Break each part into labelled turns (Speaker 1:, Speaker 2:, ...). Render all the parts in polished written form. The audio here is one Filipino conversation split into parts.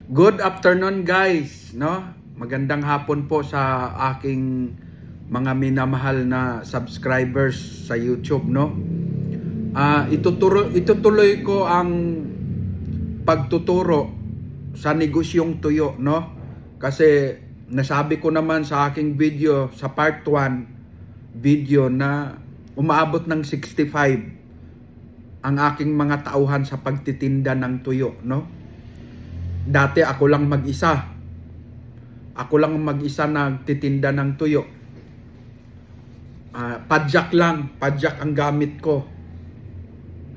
Speaker 1: Good afternoon guys, no? Magandang hapon po sa aking mga minamahal na subscribers sa YouTube, no? Itutuloy ko ang pagtuturo sa negosyong tuyo, no? Kasi nasabi ko naman sa aking video sa part 1 video na umaabot ng 65 ang aking mga tauhan sa pagtitinda ng tuyo, no? Dati ako lang mag-isa. Ako lang mag-isa nagtitinda ng tuyo. Padjak ang gamit ko.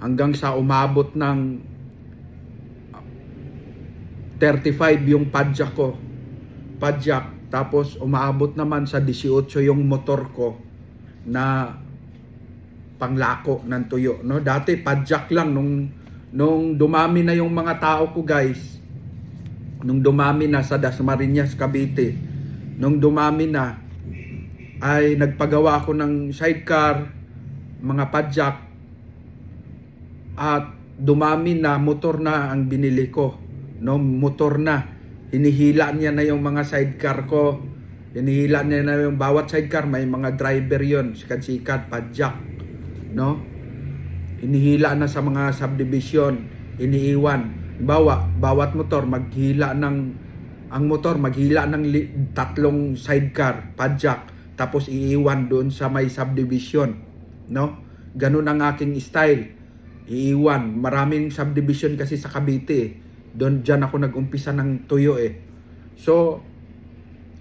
Speaker 1: Hanggang sa umabot ng 35 yung padjak ko. Padjak. Tapos umabot naman sa 18 yung motor ko na panglako ng tuyo. No? Dati padjak lang nung dumami na yung mga tao ko guys. Nung dumami na sa Dasmariñas, Cavite, nung dumami na, ay nagpagawa ako ng sidecar, mga padjak, at dumami na, motor na ang binili ko. No, motor na. Hinihila niya na yung mga sidecar ko. Hinihila niya na yung bawat sidecar, may mga driver yon, sikat-sikat, padjak. No? Hinihila na sa mga subdivision, iniiwan. Bawat motor maghila ng tatlong sidecar, padjak, tapos iiwan doon sa may subdivision, no? Ganun ang aking style. Iiwan, maraming subdivision kasi sa Cavite. Diyan ako nag-umpisa ng tuyo eh. So,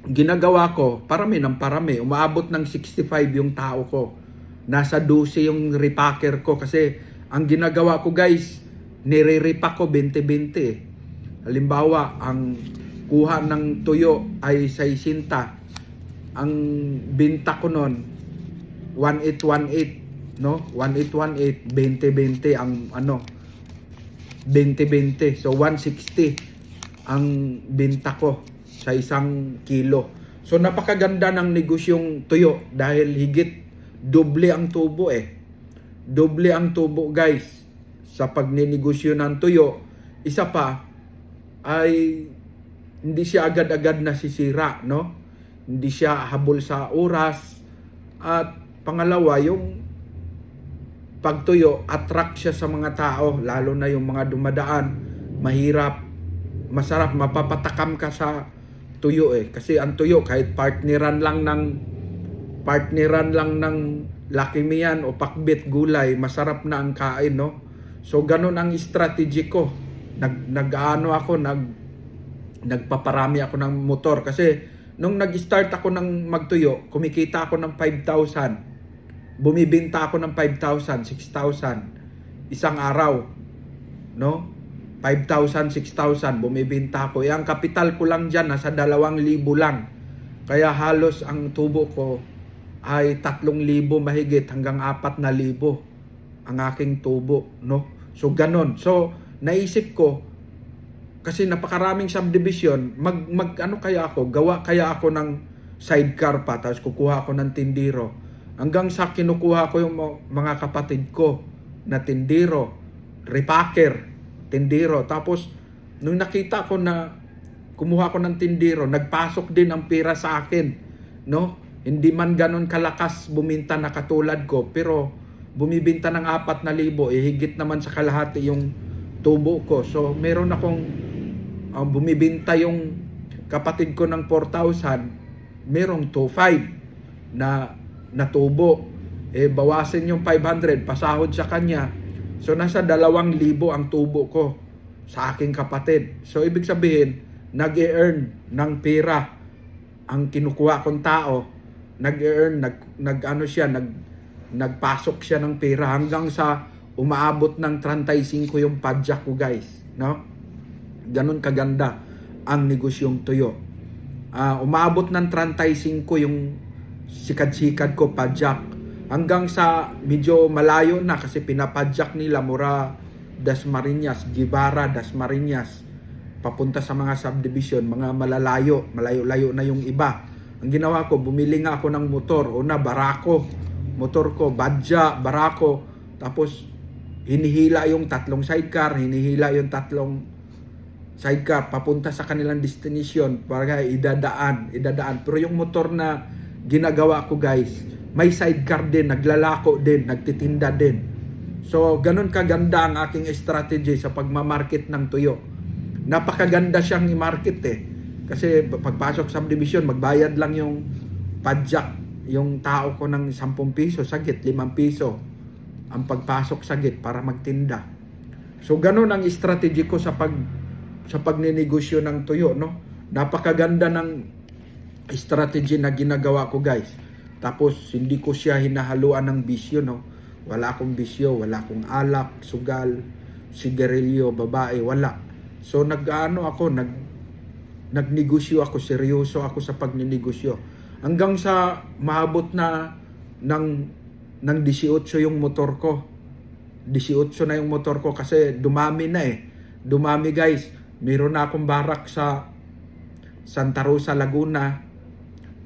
Speaker 1: ginagawa ko, parami ng parami. Umaabot ng 65 yung tao ko. Nasa 12 yung repacker ko kasi ang ginagawa ko guys, nire-repack ko 20-20. Halimbawa, ang kuha ng tuyo ay 60. Ang binta ko noon 1818, no? 1818, 20-20 ang 20-20. So 160 ang binta ko sa 1 kilo. So napakaganda ng negosyong tuyo dahil higit doble ang tubo eh. Doble ang tubo guys sa pagninegosyo ng tuyo. Isa pa ay hindi siya agad-agad nasisira, no? Hindi siya habol sa oras. At pangalawa, yung pagtuyo, attract siya sa mga tao, lalo na yung mga dumadaan. Mahirap, masarap, mapapatakam ka sa tuyo eh. Kasi ang tuyo, kahit partneran lang ng Lucky Me yan o pakbit gulay, masarap na ang kain, no? So ganun ang strategy ko. Nagpaparami ako ng motor kasi nung nag-start ako ng magtuyo, kumikita ako ng 5,000. Bumibenta ako ng 5,000, 6,000 isang araw, no? 5,000, 6,000 bumibenta ako. Ang kapital ko lang diyan nasa 2,000 lang. Kaya halos ang tubo ko ay 3,000 mahigit hanggang 4,000 ang aking tubo, no? So ganon. So naisip ko kasi napakaraming subdivision, gawa kaya ako ng sidecar pa, tapos kukuha ako ng tindiro. Hanggang sa kinukuha ko yung mga kapatid ko na tindiro, repacker, tindiro. Tapos nung nakita ko na kumuha ko ng tindiro, nagpasok din ang pera sa akin, no? Hindi man ganon kalakas buminta na katulad ko, pero bumibenta ng 4,000, higit naman sa kalahati yung tubo ko. So meron akong bumibenta yung kapatid ko ng 4,000, merong 2,500 na tubo. Bawasin yung 500, pasahod sa kanya. So nasa 2,000 ang tubo ko sa aking kapatid. So ibig sabihin, nag-e-earn ng pera ang kinukuha kong tao. Nag-e-earn, nagpasok siya ng pera hanggang sa umaabot ng 35 yung padjak ko guys, no? Ganun kaganda ang negosyong tuyo. Umaabot ng 35 yung sikat-sikat ko padjak hanggang sa medyo malayo na kasi pinapadjak nila mura Dasmariñas, Guevara, Dasmariñas papunta sa mga subdivision, mga malayo na yung iba. Ang ginawa ko, bumili nga ako ng motor, motor ko, badja, barako, tapos hinihila yung 3 sidecar, hinihila yung 3 sidecar papunta sa kanilang destination para idadaan. Pero yung motor na ginagawa ko guys, may sidecar din, naglalako din, nagtitinda din. So ganun kaganda ang aking strategy sa pagmamarket ng tuyo. Napakaganda siyang i-market kasi pagpasok sa subdivision, magbayad lang yung padjak yung tao ko ng 10 piso sagit, 5 piso ang pagpasok sagit para magtinda. So ganun ang strategy ko sa pagninegosyo ng tuyo, no? Napakaganda ng strategy na ginagawa ko guys. Tapos hindi ko siya hinahaluan ng bisyo, no? Wala akong bisyo, wala akong alak, sugal, sigarilyo, babae, wala. So nagnegosyo ako, seryoso ako sa pagninegosyo. Hanggang sa maabot na ng 18 yung motor ko. 18 na yung motor ko kasi dumami na Dumami guys. Meron na akong barak sa Santa Rosa, Laguna.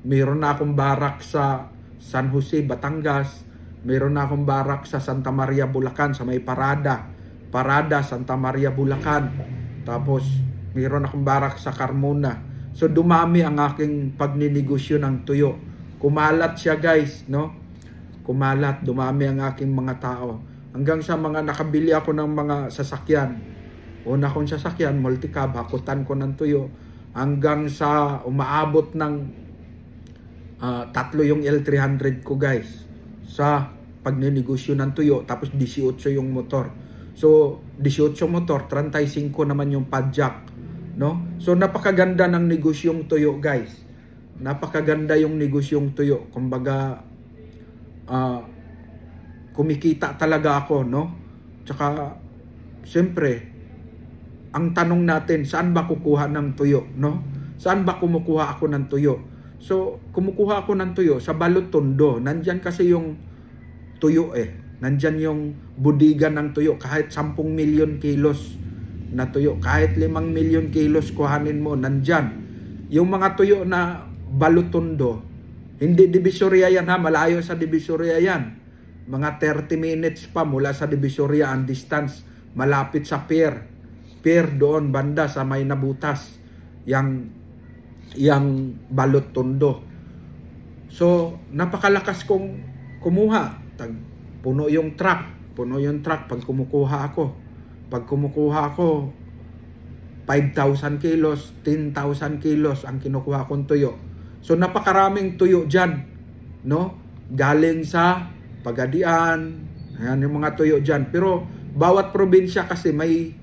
Speaker 1: Meron na akong barak sa San Jose, Batangas. Meron na akong barak sa Santa Maria, Bulacan, sa may Parada, Santa Maria, Bulacan. Tapos meron akong barak sa Carmona. So dumami ang aking pagninegosyo ng tuyo. Kumalat siya guys, no? Kumalat, dumami ang aking mga tao. Hanggang sa mga nakabili ako ng mga sasakyan. Una kong sasakyan, multicab, hakutan ko ng tuyo. Hanggang sa umaabot ng 3 yung L300 ko guys. Sa pagninegosyo ng tuyo, tapos 18 yung motor. So 18 motor, 35 naman yung padjak. No? So napakaganda ng negosyong tuyo guys. Napakaganda yung negosyong tuyo. Kumbaga kumikita talaga ako, no? Tsaka siyempre ang tanong natin, saan ba kukuha ng tuyo, no? Saan ba kumukuha ako ng tuyo? So kumukuha ako ng tuyo sa Balot Tondo. Nandyan kasi yung tuyo Nandyan yung budiga ng tuyo. Kahit 10 million kilos na tuyo, kahit 5 million kilos kuhanin mo, nandyan. Yung mga tuyo na Balot Tondo, hindi Divisoria yan ha, malayo sa Divisoria yan. Mga 30 minutes pa mula sa Divisoria ang distance, malapit sa pier doon banda sa may nabutas yang Balot Tondo. So napakalakas kong kumuha. Puno yung truck pag kumukuha ako. Pag kumukuha ako, 5,000 kilos, 10,000 kilos ang kinukuha kong tuyo. So napakaraming tuyo dyan, no? Galing sa Pagadian, ayan yung mga tuyo dyan. Pero bawat probinsya kasi may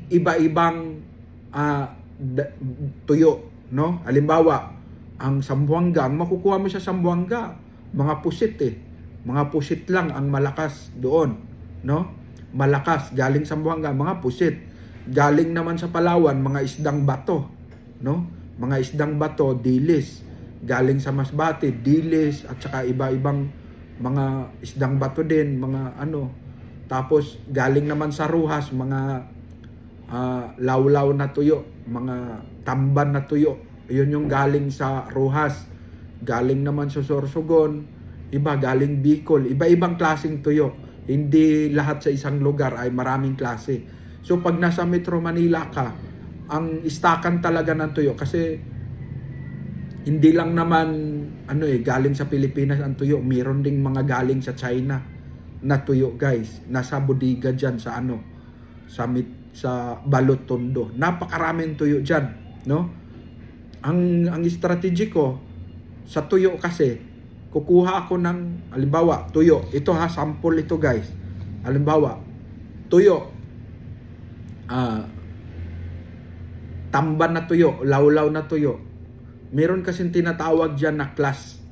Speaker 1: iba-ibang tuyo, no? Halimbawa, ang Zamboanga, ang makukuha mo sa Zamboanga, mga pusit Mga pusit lang ang malakas doon, no? Malakas, galing sa Zamboanga, mga pusit. Galing naman sa Palawan, mga isdang bato, no? Mga isdang bato, dilis. Galing sa Masbate, dilis, at saka iba-ibang mga isdang bato din, mga ano. Tapos galing naman sa Ruhas, mga lawlaw na tuyo, mga tamban na tuyo. Yun yung galing sa Ruhas. Galing naman sa Sorsogon, iba galing Bicol, iba-ibang klaseng tuyo. Hindi lahat sa isang lugar ay maraming klase. So pag nasa Metro Manila ka, ang istakan talaga ng tuyo kasi hindi lang naman galing sa Pilipinas ang tuyo, mayroon ding mga galing sa China na tuyo guys. Nasa bodega diyan sa sa Balot Tondo. Napakaraming tuyo diyan, no? Ang strategy ko sa tuyo kasi kukuha ako ng, halimbawa, tuyo. Ito ha, sample ito guys. Halimbawa, tuyo. Tamban na tuyo, lawlaw na tuyo. Meron kasing tinatawag dyan na class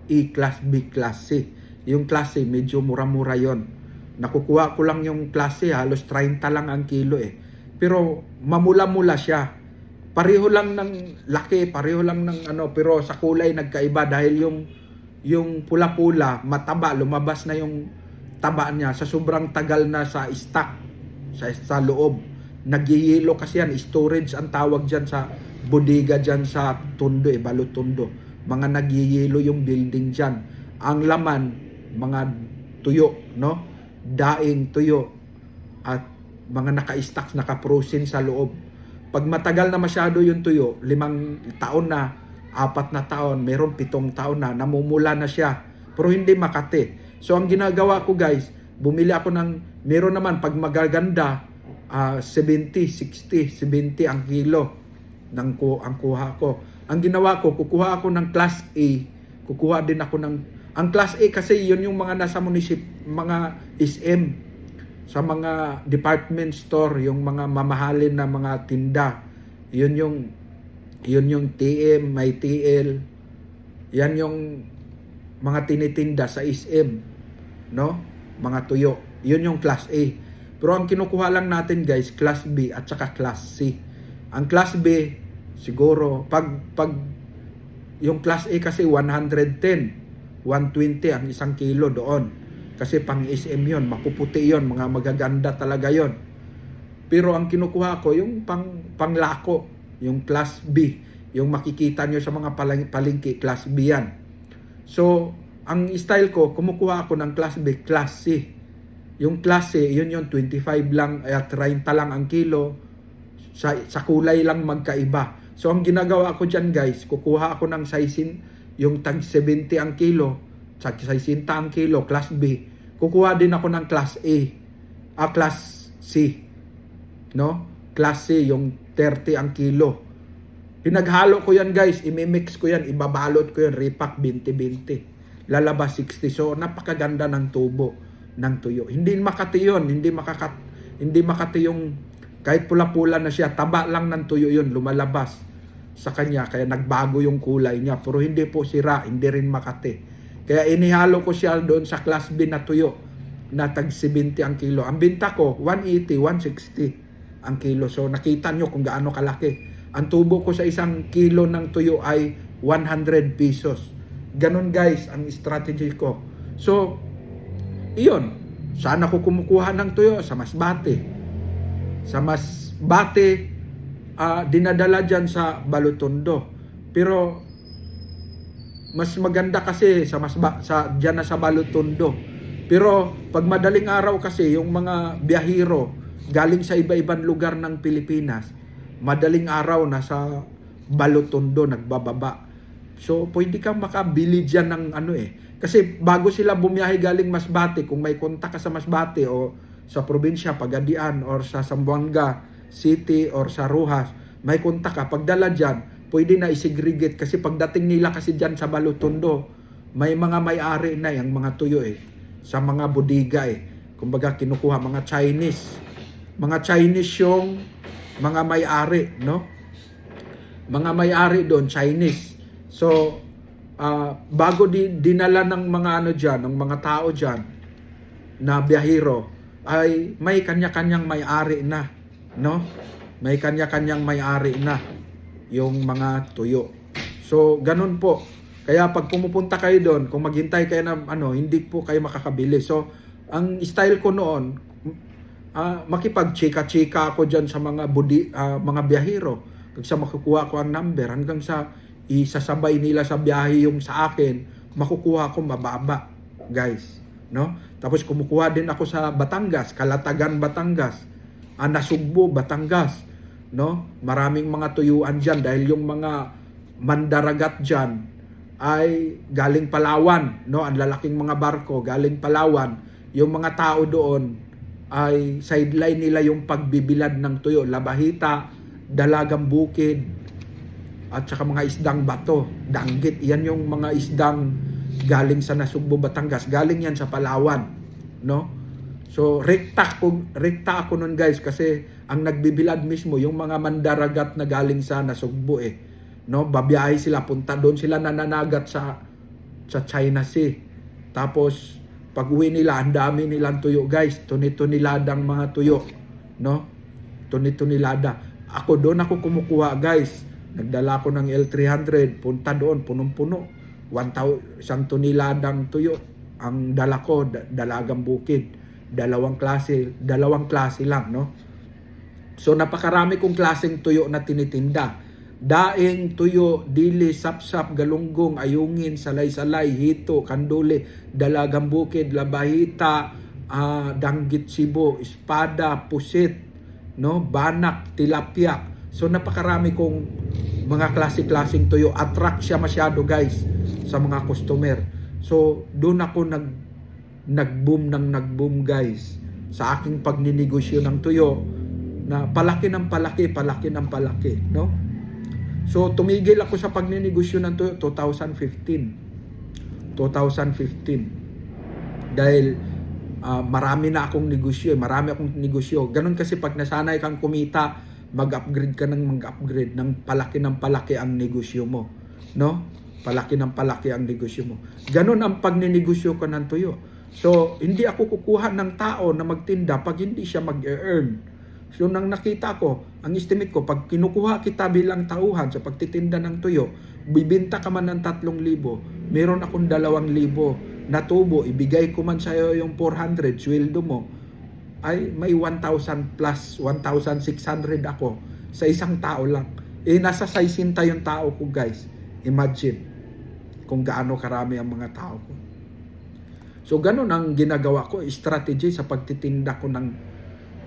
Speaker 1: E, class B, class C. Yung class C, medyo mura-mura yon. Nakukuha ko lang yung class C, halos 30 lang ang kilo Pero mamula-mula siya. Pareho lang ng laki, pareho lang ng pero sa kulay nagkaiba dahil yung pula-pula, mataba, lumabas na yung taba niya sa sobrang tagal na sa stock, sa loob. Nagyayelo kasi yan, storage ang tawag dyan sa bodega dyan sa Tondo, Balot Tondo. Mga nagyayelo yung building dyan. Ang laman, mga tuyo, no? Daing tuyo at mga naka-stocks, naka-frozen sa loob. Pag matagal na masyado yung tuyo, 5 taon na, 4 na taon, meron 7 taon na, namumula na siya. Pero hindi makati. So ang ginagawa ko guys, bumili ako ng, meron naman pag magaganda, 70, 60, 70 ang kilo ang kuha ko. Ang ginawa ko, kukuha ako ng Class A, kukuha din ako ng, ang Class A kasi yun yung mga nasa mga SM, sa mga department store, yung mga mamahalin na mga tinda. Yun yung TM, may TL. Yan yung mga tinitinda sa SM, no? Mga tuyo. Yun yung Class A. Pero ang kinukuha lang natin guys, Class B at saka Class C. Ang Class B siguro pag yung Class A kasi 110, 120 ang isang kilo doon. Kasi pang SM yun, mapuputi yun, mga magaganda talaga yun. Pero ang kinukuha ko, yung panglako, yung Class B, yung makikita nyo sa mga palengke, Class B yan. So, ang style ko, kumukuha ako ng Class B, Class C. Yung Class C, yun yung 25 lang, 30 lang ang kilo, sa kulay lang magkaiba. So, ang ginagawa ko dyan guys, kukuha ako ng sizing, yung tag 70 ang kilo, sa 60 ang kilo, Class B. Kukuha din ako ng Class A, Class C, no? Class C, yung 30 ang kilo. Pinaghalo ko yan guys, imimix ko yan, ibabalot ko yan, repack 20-20. Lalabas 60. So, napakaganda ng tubo ng tuyo. Hindi makati yun, hindi makati yung, kahit pula-pula na siya, taba lang ng tuyo yun, lumalabas sa kanya. Kaya nagbago yung kulay niya. Pero hindi po sira, hindi rin makati. Kaya inihalo ko siya doon sa Class B na tuyo na tag 70 ang kilo. Ang binta ko, 180, 160 ang kilo. So nakita nyo kung gaano kalaki. Ang tubo ko sa isang kilo ng tuyo ay 100 pesos. Ganon guys ang strategy ko. So, iyon. Saan ako kumukuha ng tuyo? Sa Masbate. Sa Masbate, dinadala dyan sa Balutondo. Pero mas maganda kasi diyan na sa Balutondo. Pero pag madaling araw kasi yung mga biyahero galing sa iba-ibang lugar ng Pilipinas, madaling araw na sa Balutondo nagbababa. So pwede kang makabili diyan ng kasi bago sila bumiyahe galing Masbate, kung may kontak ka sa Masbate o sa probinsya Pagadian or sa Zamboanga City or sa Rojas, may kontak ka, pagdala diyan pwede na isegregate kasi pagdating nila kasi dyan sa Balutondo, may mga may-ari na yung mga tuyo sa mga bodega Kumbaga kinukuha mga Chinese. Mga Chinese yung mga may-ari, no? Mga may-ari doon, Chinese. So, bago dinala ng mga dyan, ng mga tao dyan, na biyahero, ay may kanya-kanyang may-ari na, no? May kanya-kanyang may-ari na yung mga tuyo. So, ganun po. Kaya pag pumupunta kayo doon, kung maghintay kayo ng hindi po kayo makakabili. So, ang style ko noon, makipag-chika-chika ako dyan sa mga mga biyahero. Hanggang sa makukuha ko ang number, hanggang sa isasabay nila sa biyahe yung sa akin, makukuha ko mababa, guys. No? Tapos kumukuha din ako sa Batangas, Kalatagan, Batangas, Nasugbo, Batangas. No? Maraming mga tuyuan dyan dahil yung mga mandaragat dyan ay galing Palawan, no? Ang lalaking mga barko galing Palawan. Yung mga tao doon ay sideline nila yung pagbibilad ng tuyo, labahita, dalagang bukid, at saka mga isdang bato, danggit. Yan yung mga isdang galing sa Nasugbo, Batangas, galing yan sa Palawan, no? So rekta ako nun guys kasi ang nagbibilad mismo yung mga mandaragat na galing sa Nasugbo no, babiyahe sila, punta doon sila nananagat sa China Sea. Tapos pag uwi nila, ang dami nilang tuyo guys, tuni-tuniladang mga tuyo, no? Tuni-tunilada. Ako doon ako kumukuha guys. Nagdala ko ng L300, punta doon, punong-puno. 1,000 tuniladang tuyo ang dala ko, dalagang bukid. Dalawang klase lang, no? So napakarami kong klaseng tuyo na tinitinda. Daing, tuyo, dili, sapsap, galunggong, ayungin, salay-salay, hito, kanduli, dalagang bukid, labahita, danggit sibo, espada, pusit, no, banak, tilapia, So napakarami kong mga klase-klaseng tuyo. Attract siya masyado guys sa mga customer. So doon ako nag-boom guys sa aking pagninegosyo ng tuyo na palaki ng palaki, no? So tumigil ako sa pagninegosyo ng tuyo 2015 dahil marami na akong negosyo, ganun kasi pag nasanay kang kumita, mag-upgrade ka ng palaki ang negosyo mo, no? Palaki ang negosyo mo. Ganun ang pagninegosyo ko ng tuyo. So, hindi ako kukuha ng tao na magtinda pag hindi siya mag-earn. So, nang nakita ko, ang estimate ko, pag kinukuha kita bilang tauhan sa pagtitinda ng tuyo, bibenta ka man ng 3,000, meron akong 2,000 na tubo, ibigay ko man sa'yo yung 400, sweldo mo, ay may 1,000 plus, 1,600 ako sa isang tao lang. Nasa 60 yung tao ko guys. Imagine kung gaano karami ang mga tao ko. So, ganun ang ginagawa ko, strategy sa pagtitinda ko ng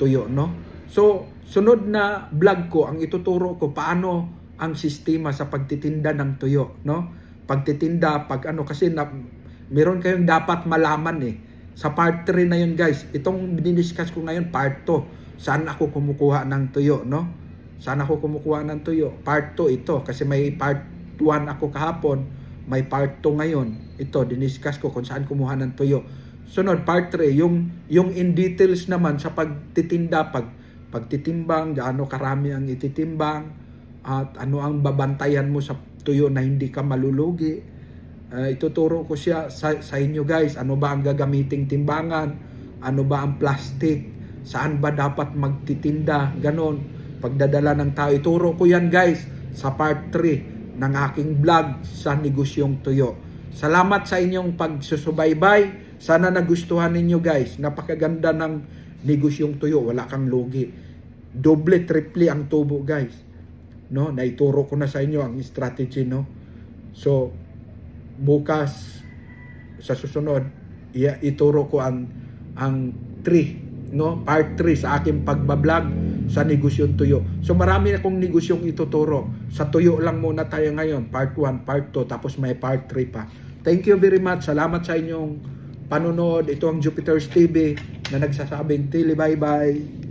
Speaker 1: tuyo, no? So, sunod na vlog ko, ang ituturo ko paano ang sistema sa pagtitinda ng tuyo, no? Pagtitinda, kasi meron kayong dapat malaman Sa part 3 na yun guys, itong diniscuss ko ngayon, part 2. Saan ako kumukuha ng tuyo, no? Saan ako kumukuha ng tuyo? Part 2 ito, kasi may part 1 ako kahapon, may part 2 ngayon. Ito, diniscuss ko kung saan kumuha ng tuyo. Sunod, part 3, yung in details naman sa pagtitinda, pagtitimbang, gaano karami ang ititimbang, at ano ang babantayan mo sa tuyo na hindi ka malulugi. Ituturo ko siya sa inyo guys, ano ba ang gagamiting timbangan, ano ba ang plastic, saan ba dapat magtitinda, ganon. Pagdadala ng tao, ituro ko yan guys sa part 3 ng aking vlog sa negosyong tuyo. Salamat sa inyong pagsusubaybay. Sana nagustuhan ninyo guys. Napakaganda ng negosyong tuyo. Wala kang lugi. Doble, triple ang tubo guys. No? Naituro ko na sa inyo ang strategy, no? So, bukas sa susunod, ituro ko ang 3, no? Part 3 sa aking pagbablog sa negosyong tuyo. So marami akong negosyong ituturo. Sa tuyo lang muna tayo ngayon. Part 1, part 2, tapos may part 3 pa. Thank you very much. Salamat sa inyong panonood. Ito ang Jupiter's TV na nagsasabing, Tili, bye-bye.